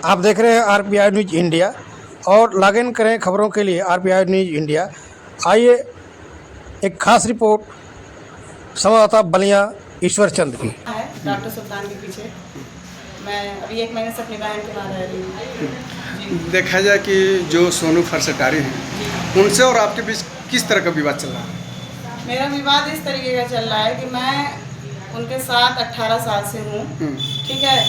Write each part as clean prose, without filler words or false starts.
आप देख रहे हैं आरपीआई न्यूज इंडिया और लॉग इन करें खबरों के लिए आरपीआई न्यूज इंडिया। आइए एक खास रिपोर्ट संवाददाता बलिया ईश्वर चंद की। डॉक्टर सुल्तान के पीछे मैं अभी 1 महीने से अपनी बहन के वहाँ रह रही हूँ। देखा जाए कि जो सोनू फरसटारी हैं उनसे और आपके बीच किस तरह का विवाद चल रहा है? मेरा विवाद इस तरीके का चल रहा है कि मैं उनके साथ 18 साल से हूँ, ठीक है।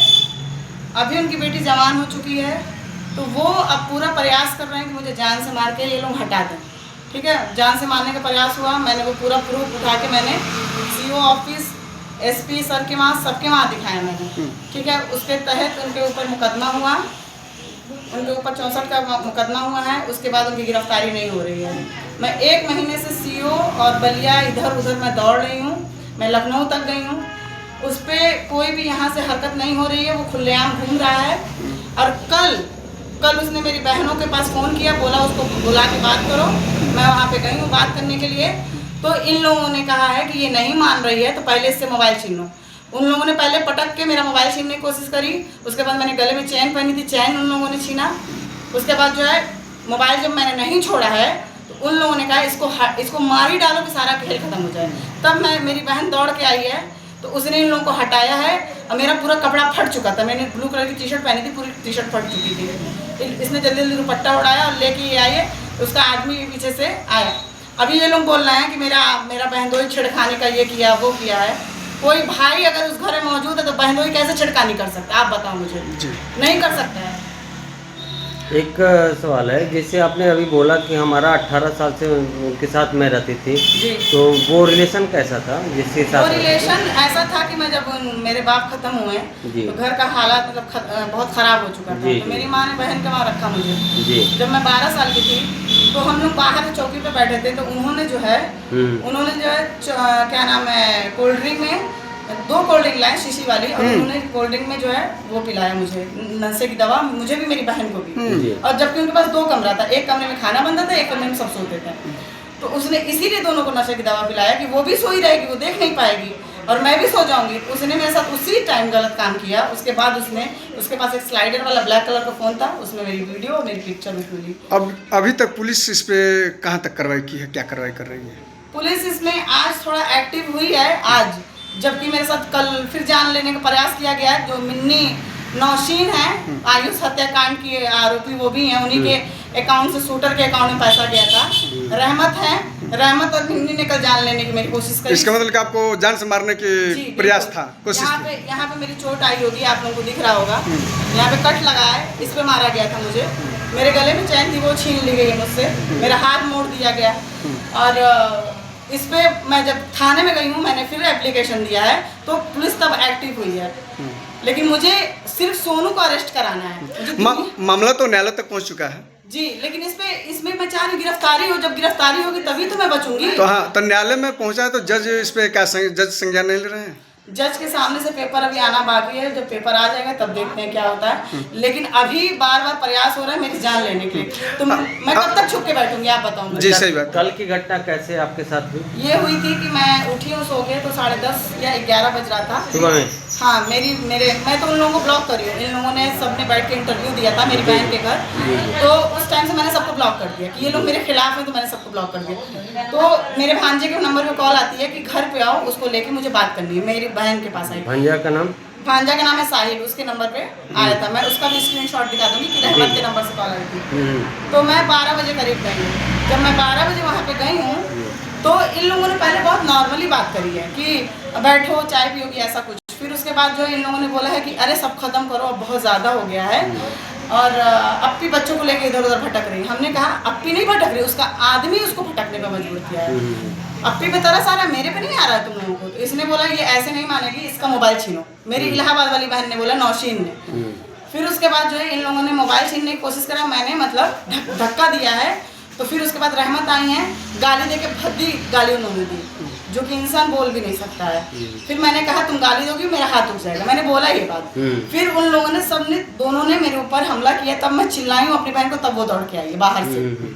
अभी उनकी बेटी जवान हो चुकी है, तो वो अब पूरा प्रयास कर रहे हैं कि मुझे जान से मार के ये लोग हटा दें, ठीक है। जान से मारने का प्रयास हुआ, मैंने वो पूरा प्रूफ उठा के मैंने सीओ ऑफिस, एसपी सर के वहाँ, सबके वहाँ दिखाया मैंने, ठीक है। उसके तहत उनके ऊपर मुकदमा हुआ, उनके ऊपर 64 का मुकदमा हुआ है। उसके बाद उनकी गिरफ्तारी नहीं हो रही है। मैं 1 महीने से सीओ और बलिया इधर उधर मैं दौड़ रही हूँ, मैं लखनऊ तक गई हूँ, उस पर कोई भी यहाँ से हरकत नहीं हो रही है। वो खुलेआम घूम रहा है। और कल उसने मेरी बहनों के पास फ़ोन किया, बोला उसको बुला के बात करो। मैं वहाँ पे गई हूँ बात करने के लिए, तो इन लोगों ने कहा है कि ये नहीं मान रही है तो पहले इससे मोबाइल छीन लो। उन लोगों ने पहले पटक के मेरा मोबाइल छीनने की कोशिश करी। उसके बाद मैंने गले में चैन पहनी थी, चैन उन लोगों ने छीना। उसके बाद जो है मोबाइल जब मैंने नहीं छोड़ा है तो उन लोगों ने कहा इसको मार ही डालो कि सारा खेल खत्म हो जाए। तब मेरी बहन दौड़ के आई है, तो उसने इन लोगों को हटाया है। और मेरा पूरा कपड़ा फट चुका था, मैंने ब्लू कलर की टी शर्ट पहनी थी, पूरी टी शर्ट फट चुकी थी। इसने जल्दी जल्दी दुपट्टा उड़ाया और लेके ये आए, उसका आदमी पीछे से आया। अभी ये लोग बोल रहे हैं कि मेरा बहनोई छिड़खाने का ये किया वो किया है। कोई भाई अगर उस घर में मौजूद है तो बहनोई कैसे छिड़खानी कर सकता है, आप बताओ मुझे। नहीं कर सकता है। एक सवाल है, जैसे आपने अभी बोला कि हमारा 18 साल से उनके साथ मैं रहती थी, तो वो रिलेशन कैसा था जिसके साथ? वो रिलेशन ऐसा था कि मैं जब मेरे बाप खत्म हुए तो घर का हालात मतलब बहुत ख़राब हो चुका था। तो मेरी माँ ने बहन के वहाँ रखा मुझे। जब मैं 12 साल की थी तो हम लोग बाहर चौकी पे बैठे थे, तो उन्होंने जो है क्या नाम है, कोल्ड ड्रिंक में 2 कोल्ड ड्रिंक लाए शीशी वाली, और उन्होंने कोल्ड ड्रिंक में जो है वो पिलाया मुझे, नशे की दवा, मुझे भी मेरी बहन को भी। और जबकि उनके पास 2 कमरा था, एक कमरे में खाना बनता था, एक कमरे में सब सोते थे। तो उसने इसीलिए दोनों को नशे की दवा पिलाया कि वो भी सोई रहेगी, वो देख नहीं पाएगी और मैं भी सो जाऊंगी। तो उसने मेरे साथ उसी टाइम गलत काम किया। उसके बाद उसके पास एक स्लाइडर वाला ब्लैक कलर का फ़ोन था, उसमें मेरी वीडियो और मेरी पिक्चर भी मिली। अब अभी तक पुलिस इस पे कहाँ तक कार्रवाई की है, क्या कार्रवाई कर रही है? पुलिस इसमें आज थोड़ा एक्टिव हुई है आज, जबकि मेरे साथ कल फिर जान लेने का प्रयास किया गया है। जो मिन्नी नौशीन है, आयुष हत्याकांड की आरोपी, वो भी हैं। उन्हीं के अकाउंट से शूटर के अकाउंट में पैसा गया था। रहमत है, रहमत और मिन्नी ने कल जान लेने की मेरी कोशिश करी। इसका मतलब कि आपको जान से मारने की प्रयास था, कोशिश? यहाँ पे मेरी चोट आई होगी, आप लोगों को दिख रहा होगा। यहाँ पे कट लगा है, इस पे मारा गया था मुझे। मेरे गले में चैन थी, वो छीन ली गई है मुझसे। मेरा हाथ मोड़ दिया गया। और इस पे मैं जब थाने में गई हूँ, मैंने फिर एप्लीकेशन दिया है, तो पुलिस तब एक्टिव हुई है। लेकिन मुझे सिर्फ सोनू को अरेस्ट कराना है। मामला तो न्यायालय तक पहुँच चुका है जी, लेकिन इसमें मैं चाह रही गिरफ्तारी हो। जब गिरफ्तारी होगी तभी तो मैं बचूंगी। तो हाँ, तो न्यायालय में पहुँचा है, तो जज इस पे क्या जज संज्ञान नहीं ले रहे हैं? जज के सामने से पेपर अभी आना बाकी है। जब पेपर आ जाएगा तब देखते हैं क्या होता है। लेकिन अभी बार प्रयास हो रहा है मेरी जान लेने के लिए। तो मैं कब तक छुप के बैठूंगी, आप बताओ मुझे। जी सही बात। कल की घटना कैसे आपके साथ हुई? ये हुई थी कि मैं उठी हूँ सो के, तो 10:30 या 11 बज रहा था सुबह में। हाँ, मैं तो उन लोगों को ब्लॉक करी हूँ। इन लोगों ने सबने बैठ के इंटरव्यू दिया था मेरी बहन के घर, तो उस टाइम से मैंने सबको ब्लॉक कर दिया कि ये लोग मेरे खिलाफ हैं, तो मैंने सबको ब्लॉक कर दिया। तो मेरे भांजे के नंबर पे कॉल आती है कि घर पे आओ, उसको लेके मुझे बात करनी है। मेरी बहन के पास आई। भांजा का नाम? भांजा का नाम है साहिल। उसके नंबर पे आया था, मैं उसका भी स्क्रीनशॉट दिखा दूंगी कि रहमत के नंबर से कॉल आई थी। तो मैं 12 बजे करीब गई हूँ। जब मैं 12 बजे वहाँ पे गई हूँ तो इन लोगों ने पहले बहुत नॉर्मली बात करी है कि बैठो चाय पियोगी, ऐसा कुछ। फिर उसके बाद जो इन लोगों ने बोला है कि अरे सब खत्म करो, अब बहुत ज़्यादा हो गया है, और अप्पी बच्चों को लेके इधर उधर भटक रही। हमने कहा अप्पी नहीं भटक रही, उसका आदमी उसको भटकने पर मजबूर किया है। अप्पी पे तरस आ रहा है, मेरे पे नहीं आ रहा है तुम लोगों को। तो इसने बोला ये ऐसे नहीं मानेगी, इसका मोबाइल छीनो। मेरी इलाहाबाद वाली बहन ने बोला, नौशीन ने। फिर उसके बाद जो है इन लोगों ने मोबाइल छीनने की कोशिश करा, मैंने मतलब धक्का दिया है। तो फिर उसके बाद रहमत आई हैं, गाली दे के भद्दी गाली उन्होंने दी, जो कि इंसान बोल भी नहीं सकता है। फिर मैंने कहा तुम गाली दोगी मेरा हाथ उठ जाएगा, मैंने बोला ये बात। फिर उन लोगों ने दोनों ने मेरे ऊपर हमला किया। तब मैं चिल्लाई हूँ अपनी बहन को, तब वो दौड़ के आई है बाहर से।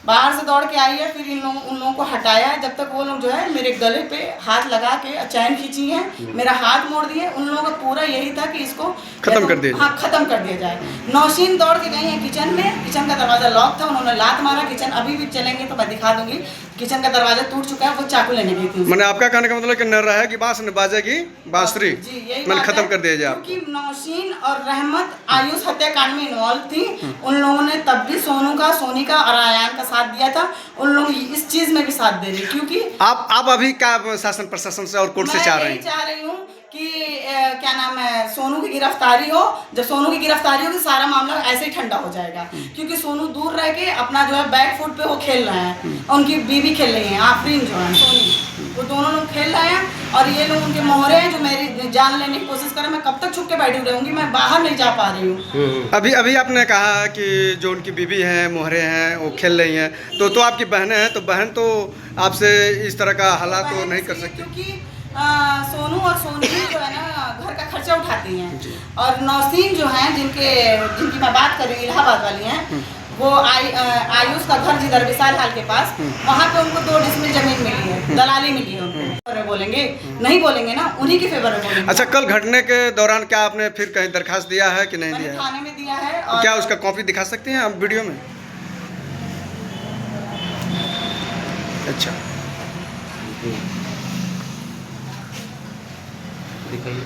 बाहर से दौड़ के आई है, फिर उन लोगों को हटाया है। जब तक वो लोग जो है मेरे गले पे हाथ लगा के चैन खींची है, मेरा हाथ मोड़ दिए। उन लोगों का पूरा यही था कि इसको खत्म कर दिया जाए। हाँ, खत्म कर दिया जाए। नौशीन दौड़ के गई है किचन में, किचन का दरवाजा लॉक था, उन्होंने लात मारा। किचन अभी भी चलेंगे तो मैं दिखा दूंगी, किचन का दरवाजा टूट चुका है। वो चाकू लेने गई थी। मैंने आपका कहने का मतलब कि न रहेगी बांस न बाजेगी बांसुरी, जी, यही मैंने बात खत्म है। कर दिया जाए। क्योंकि नौशीन और रहमत आयुष हत्याकांड में इन्वॉल्व थी। उन लोगों ने तब भी सोनी का और आयान का साथ दिया था। उन लोग इस चीज में भी साथ दे रहे, क्योंकि आप अभी क्या शासन प्रशासन से और कोर्ट से चाह रहे हैं? चाह रही हूँ कि क्या नाम है, सोनू की गिरफ्तारी हो। जब सोनू की गिरफ्तारी होगी सारा मामला ऐसे ही ठंडा हो जाएगा। क्योंकि सोनू दूर रह के अपना जो है बैक फुट पे वो खेल रहे हैं, उनकी बीवी खेल रही है, आफरीन जो है सोनी, वो दोनों लोग खेल रहे हैं। और ये लोग उनके मोहरे हैं जो मेरी जान लेने की कोशिश कर रहे हैं। मैं कब तक छुप के बैठी रहूंगी, मैं बाहर नहीं जा पा रही हूँ। अभी आपने कहा कि जो उनकी बीवी हैं, मोहरे हैं, वो खेल रही हैं, तो आपकी बहनें हैं, तो बहन तो आपसे इस तरह का हालात तो नहीं कर सकती। क्योंकि सोनू और सोनी जो है ना घर का खर्चा उठाती हैं। और नौसीन जो हैं जिनकी मैं बात कर रही हूँ, इलाहाबाद वाली हैं, वो आयुष का घर जिधर विशाल हाल के पास, वहाँ पे उनको 2 डिसमिल जमीन मिली है, दलाली मिली है उनको। बोलेंगे नहीं बोलेंगे ना, उन्हीं के फेवर में बोलेंगे। अच्छा, कल घटने के दौरान क्या आपने फिर कहीं दरखास्त दिया है कि नहीं दिया है? थाने में दिया है। और क्या उसका कॉपी दिखा सकते हैं आप वीडियो में? अच्छा, दिखाइए।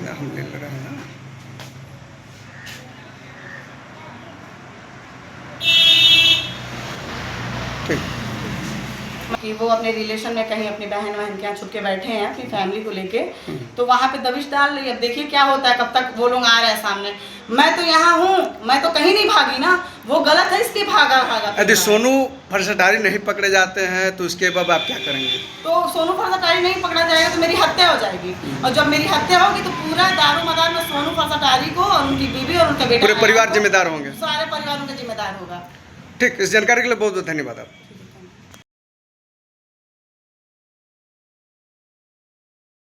हम ले रहे हैं ना। कि वो अपने रिलेशन में कहीं अपनी बहन के यहाँ छुप के बैठे हैं अपनी फैमिली को लेके, तो वहाँ पे दबिश डाल रही है। अब देखिए क्या होता है, कब तक वो लोग आ रहे हैं सामने। मैं तो यहाँ हूँ, मैं तो कहीं नहीं भागी ना, वो गलत है इसलिए भागा। यदि सोनू फरसटारी नहीं पकड़े जाते हैं तो उसके बाद आप क्या करेंगे? तो सोनू फरसटारी नहीं पकड़ा जाएगा तो मेरी हत्या हो जाएगी। और जब मेरी हत्या होगी तो पूरा दारो मदार में सोनू फरसटारी को और उनकी बीवी और उनका बेटा, पूरे परिवार जिम्मेदार होंगे, सारे परिवार उनका जिम्मेदार होगा। ठीक। इस जानकारी के लिए बहुत बहुत धन्यवाद आप।